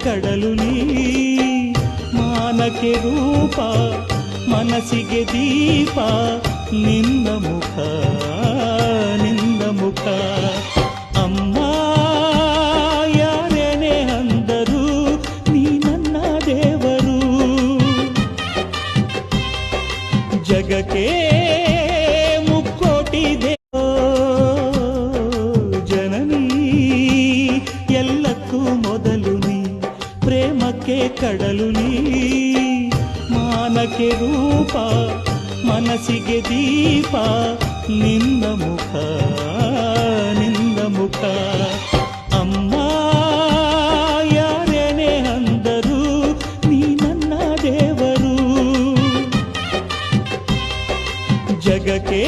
ಕಡಲು ನೀ ಮಾನಕ್ಕೆ ರೂಪ ಮನಸ್ಸಿಗೆ ದೀಪ ನಿನ್ನ ಮುಖ ನಿನ್ನ ಮುಖ ಅಮ್ಮ ಯಾರೇನೇ ಅಂದರು ನೀ ನನ್ನ ದೇವರು ಜಗಕ್ಕೆ ಮುಕ್ಕೋಟಿ ಜನನಿ ಎಲ್ಲಕ್ಕೂ ಮೊದಲು ನೀ ಪ್ರೇಮಕ್ಕೆ ಕಡಲು ನೀ ಮಾನಕ್ಕೆ ರೂಪ ಮನಸ್ಸಿಗೆ ದೀಪ ನಿನ್ನ ಮುಖ ನಿನ್ನ ಮುಖ ಅಮ್ಮ ಯಾರೇನೇ ಅಂದರು ನೀ ನನ್ನ ದೇವರು ಜಗಕ್ಕೆ